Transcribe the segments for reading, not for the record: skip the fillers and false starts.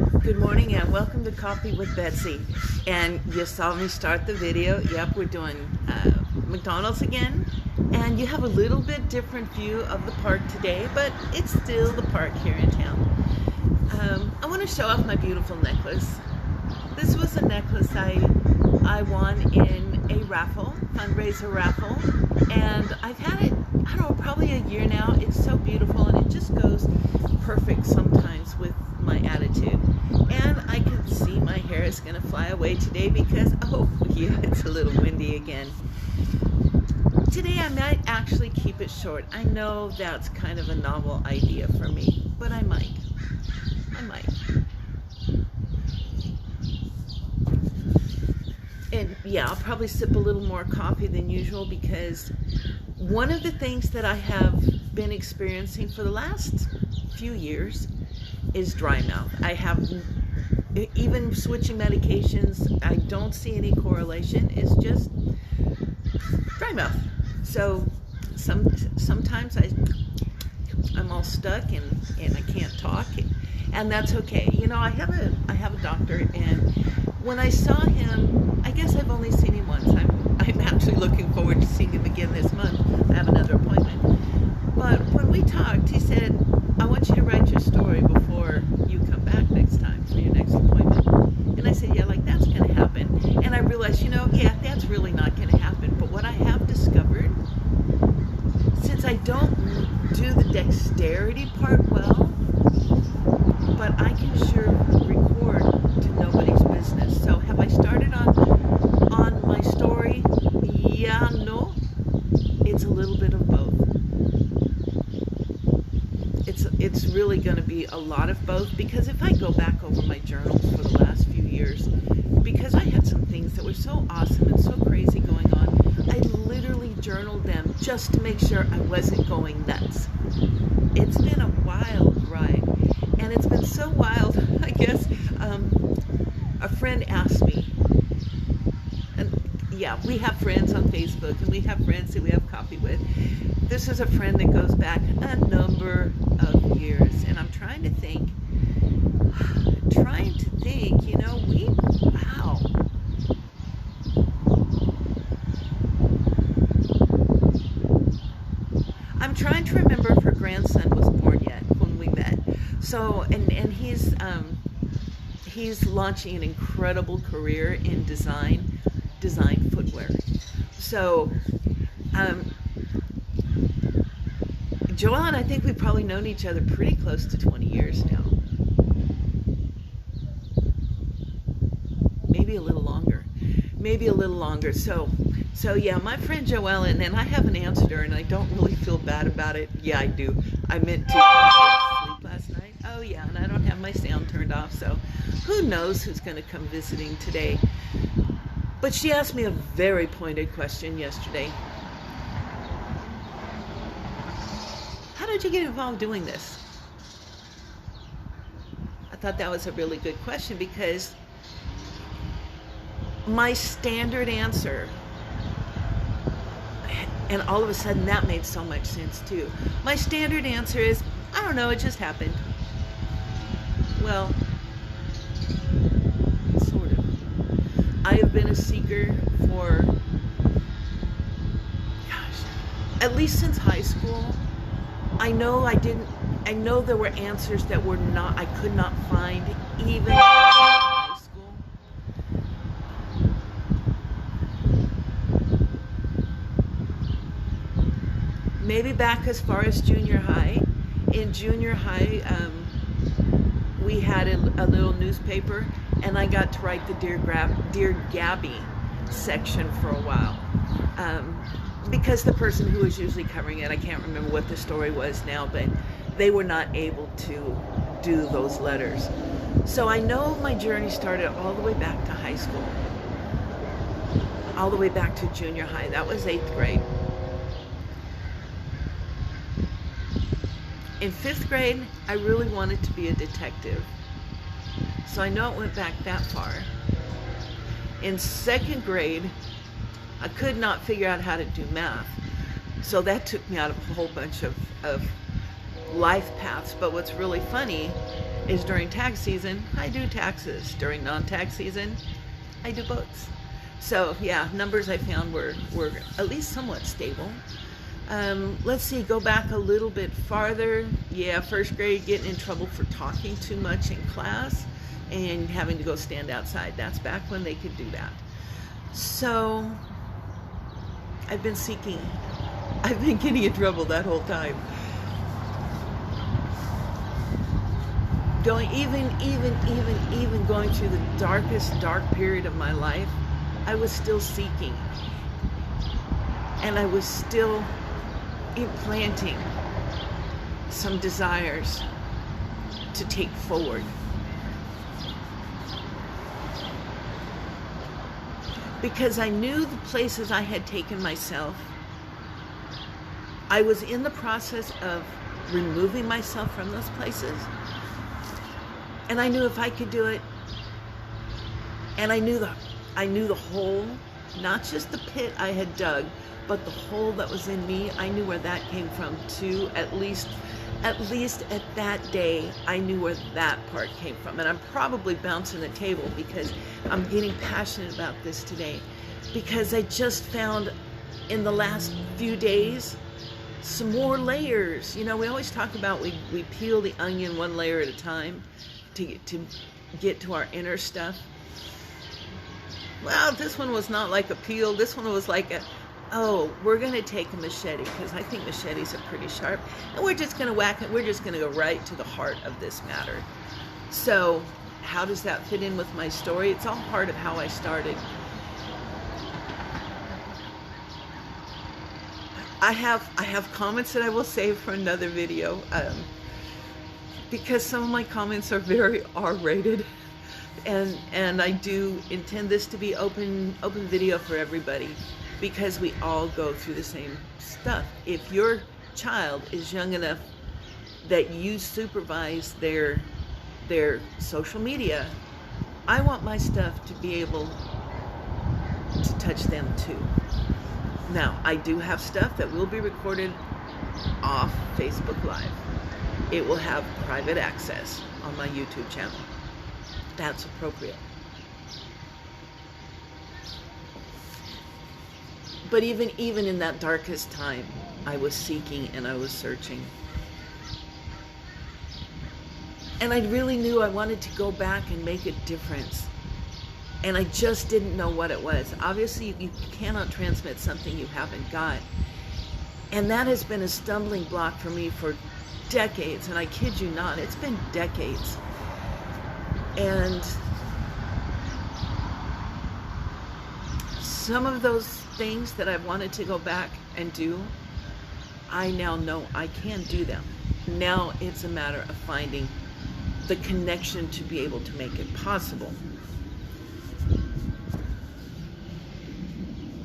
Good morning and welcome to Coffee with Betsy. And you saw me start the video. Yep, we're doing McDonald's again. And you have a little bit different view of the park today, but it's still the park here in town. I want to show off my beautiful necklace. This was a necklace I won in a raffle, fundraiser raffle. And I've had it, I don't know, probably a year now. It's so beautiful and it just goes perfect sometimes with my attitude. And I can see my hair is going to fly away today because, oh yeah, it's a little windy again. Today I might actually keep it short. I know that's kind of a novel idea for me, but I might. And yeah, I'll probably sip a little more coffee than usual because one of the things that I have been experiencing for the last few years is dry mouth. I have, even switching medications, I don't see any correlation. It's just dry mouth. So sometimes I'm all stuck and I can't talk, and that's okay. You know, I have a doctor, and when I saw him, I guess I've only seen him once. I'm actually looking forward to seeing him again this month. I have another appointment. But when we talked, he said, I want you to write your story before you come back next time for your next appointment. And I said, yeah, like that's going to happen. And I realized, you know, yeah, that's really not going to happen. But what I have discovered, since I don't do the dexterity part well, but I can sure record to nobody's business. So have I started on my story? Yeah, no. It's a little bit of both. It's really going to be a lot of both, because if I go back over my journals for the last few years, because I had some things that were so awesome and so crazy going on, I literally journaled them just to make sure I wasn't going nuts. It's been a wild ride, and it's been so wild, I guess. A friend asked me, and yeah, we have friends on Facebook, and we have friends that we have coffee with. This is a friend that goes back a number of years, and I'm trying to think, you know, wow. I'm trying to remember if her grandson was born yet when we met. So, and he's launching an incredible career in design footwear. So, Joanne, I think we've probably known each other pretty close to 20 years now. Maybe a little longer. So yeah, my friend Joellen, and I haven't answered her, and I don't really feel bad about it. Yeah, I do. I meant to sleep last night. Oh yeah, and I don't have my sound turned off, so who knows who's going to come visiting today. But she asked me a very pointed question yesterday. How did you get involved doing this? I thought that was a really good question, because my standard answer, and all of a sudden that made so much sense too. My standard answer is, I don't know, it just happened. Well, sort of. I have been a seeker for, at least since high school. I know there were answers that I could not find even in high school. Maybe back as far as junior high. In junior high, we had a little newspaper, and I got to write the Dear Gabby section for a while. Because the person who was usually covering it, I can't remember what the story was now, but they were not able to do those letters. So I know my journey started all the way back to high school, all the way back to junior high. That was 8th grade. In 5th grade, I really wanted to be a detective. So I know it went back that far. In 2nd grade, I could not figure out how to do math. So that took me out of a whole bunch of life paths. But what's really funny is during tax season, I do taxes. During non-tax season, I do books. So yeah, numbers I found were at least somewhat stable. Let's see, go back a little bit farther. Yeah, first grade, getting in trouble for talking too much in class and having to go stand outside. That's back when they could do that. So I've been seeking. I've been getting in trouble that whole time. Even going through the darkest dark period of my life, I was still seeking. And I was still implanting some desires to take forward. Because I knew the places I had taken myself. I was in the process of removing myself from those places. And I knew if I could do it, and I knew the hole, not just the pit I had dug, but the hole that was in me. I knew where that came from too. At least at that day, I knew where that part came from. And I'm probably bouncing the table because I'm getting passionate about this today, because I just found in the last few days some more layers. You know, we always talk about we peel the onion one layer at a time to get to our inner stuff. Well, this one was not like a peel. This one was like we're going to take a machete, because I think machetes are pretty sharp, and we're just going to whack it. We're just going to go right to the heart of this matter. So how does that fit in with my story? It's all part of how I started. I have comments that I will save for another video, because some of my comments are very R-rated, and I do intend this to be open video for everybody, because we all go through the same stuff. If your child is young enough that you supervise their social media, I want my stuff to be able to touch them too. Now, I do have stuff that will be recorded off Facebook Live. It will have private access on my YouTube channel. That's appropriate. But even in that darkest time, I was seeking and I was searching. And I really knew I wanted to go back and make a difference. And I just didn't know what it was. Obviously, you cannot transmit something you haven't got. And that has been a stumbling block for me for decades. And I kid you not, it's been decades. And some of those things that I've wanted to go back and do, I now know I can do them. Now it's a matter of finding the connection to be able to make it possible.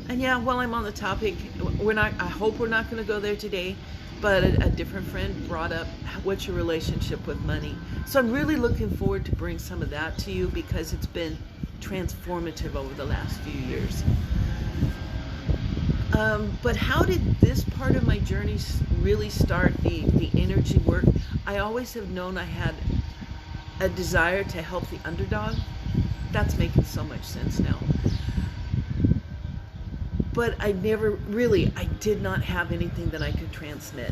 And yeah, while I'm on the topic, I hope we're not going to go there today, but a different friend brought up, what's your relationship with money? So I'm really looking forward to bring some of that to you, because it's been transformative over the last few years. But how did this part of my journey really start, the energy work? I always have known I had a desire to help the underdog. That's making so much sense now. But I did not have anything that I could transmit.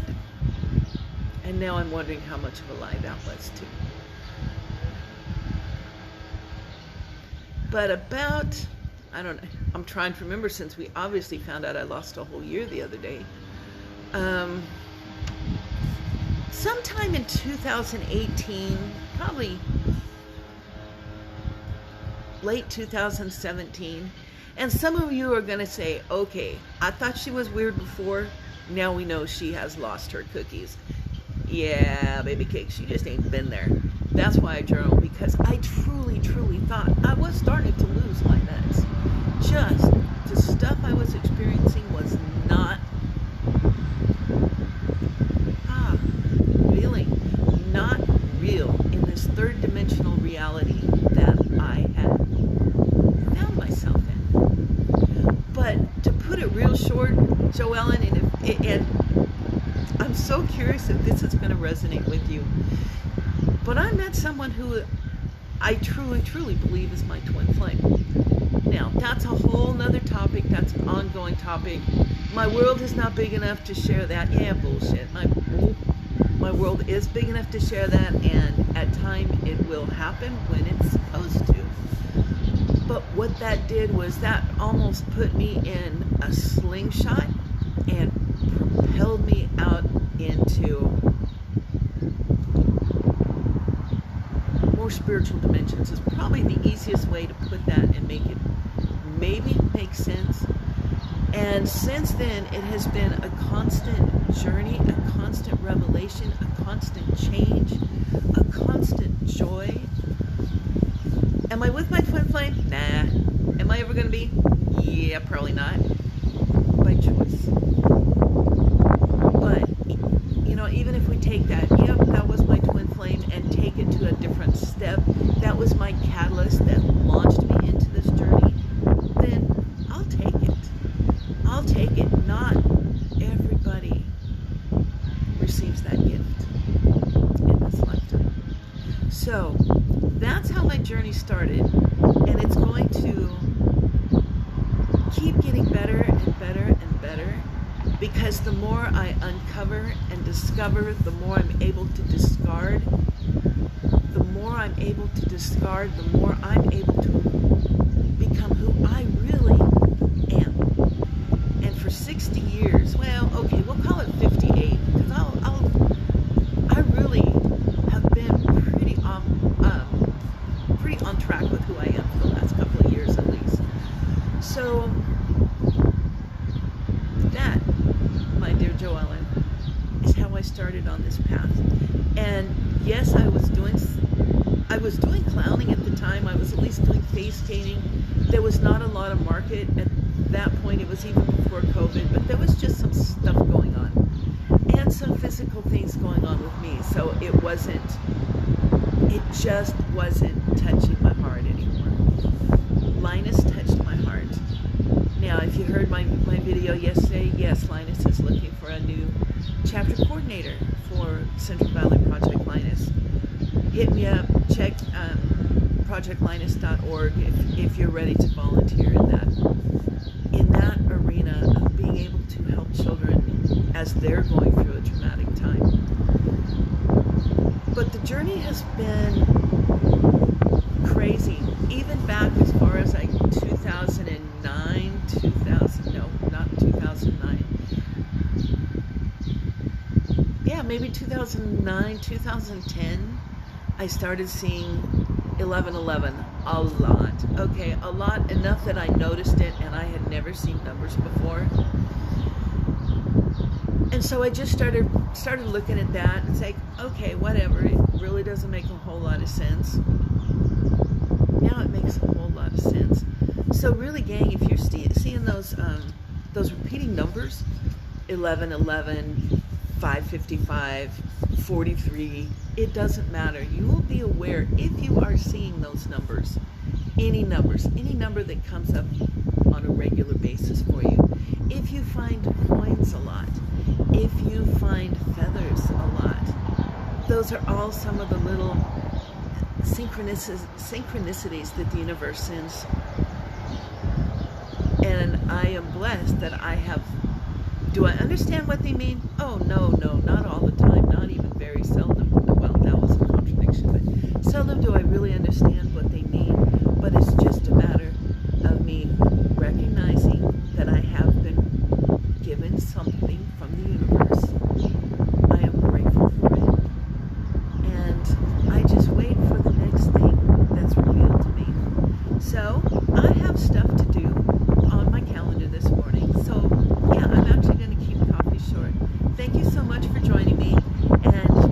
And now I'm wondering how much of a lie that was too. But about, I don't know, I'm trying to remember, since we obviously found out I lost a whole year the other day. Sometime in 2018, probably late 2017, and some of you are going to say, okay, I thought she was weird before, now we know she has lost her cookies. Yeah, baby cakes, she just ain't been there. That's why I journal, because I truly thought I was starting to lose my nuts. Just the stuff I was experiencing was not not real in this third dimensional reality that I had found myself in. But to put it real short, Joellen, and I'm so curious if this is going to resonate with you. But I met someone who I truly, truly believe is my twin flame. Now, that's a whole nother topic. That's an ongoing topic. My world is not big enough to share that. Yeah, bullshit. My world is big enough to share that, and at time it will happen when it's supposed to. But what that did was that almost put me in a slingshot and propelled me out into more spiritual dimensions. Is probably the easiest way to put that and make it maybe make sense. And since then, it has been a constant journey, a constant revelation, a constant change, a constant joy. Am I with my twin flame? Nah. Am I ever going to be? Yeah, probably not. By choice. But, you know, even if we take that, yep, that was my twin flame, and take it to a different step, that was my catalyst that launched me into this journey, then I'll take it. I'll take it. Not everybody receives that gift in this lifetime. So that's how my journey started, and it's going to keep getting better and better and better, because the more I uncover and discover, the more I'm able to discard. The more I'm able to discard, the more I'm able to become who I really am. And for 60 years, well, okay, we'll call it 58, because I really have been pretty on track with who I am for the last couple of years at least. So that, my dear Joellen, is how I started on this path. And yes, I was doing clowning at the time. I was at least doing face painting. There was not a lot of market at that point. It was even before COVID, but there was just some stuff going on and some physical things going on with me. So it just wasn't touching my heart anymore. Linus touched my heart. Now, if you heard my video yesterday, yes, Linus is looking for a new chapter coordinator for Central Valley Project Linus. Hit me up, check projectlinus.org if you're ready to volunteer in that arena of being able to help children as they're going through a traumatic time. But the journey has been crazy, even back as far as like 2009, not 2009. Yeah, maybe 2009, 2010, I started seeing 1111 a lot. Okay, a lot, enough that I noticed it, and I had never seen numbers before. And so I just started looking at that and saying, okay, whatever, it really doesn't make a whole lot of sense. Now it makes a whole lot of sense. So really, gang, if you're seeing those repeating numbers, 1111, 555, 43, it doesn't matter. You will be aware if you are seeing those numbers, any number that comes up on a regular basis for you. If you find coins a lot, if you find feathers a lot, those are all some of the little synchronicities that the universe sends. And I am blessed that I have. Do I understand what they mean? Oh, no, not all the time, not even very seldom. Well, that was a contradiction, but seldom do I really understand what they mean. But it's just a matter of me recognizing that I have been given something from the universe. I am grateful for it. And I just wait for the next thing that's revealed to me. So, I have stuff to do on my calendar this morning. So, yeah, I'm actually going to keep coffee short. Thank you so much for joining me. And,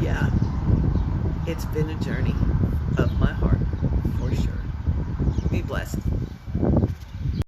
yeah, it's been a journey of my heart, for sure. Be blessed.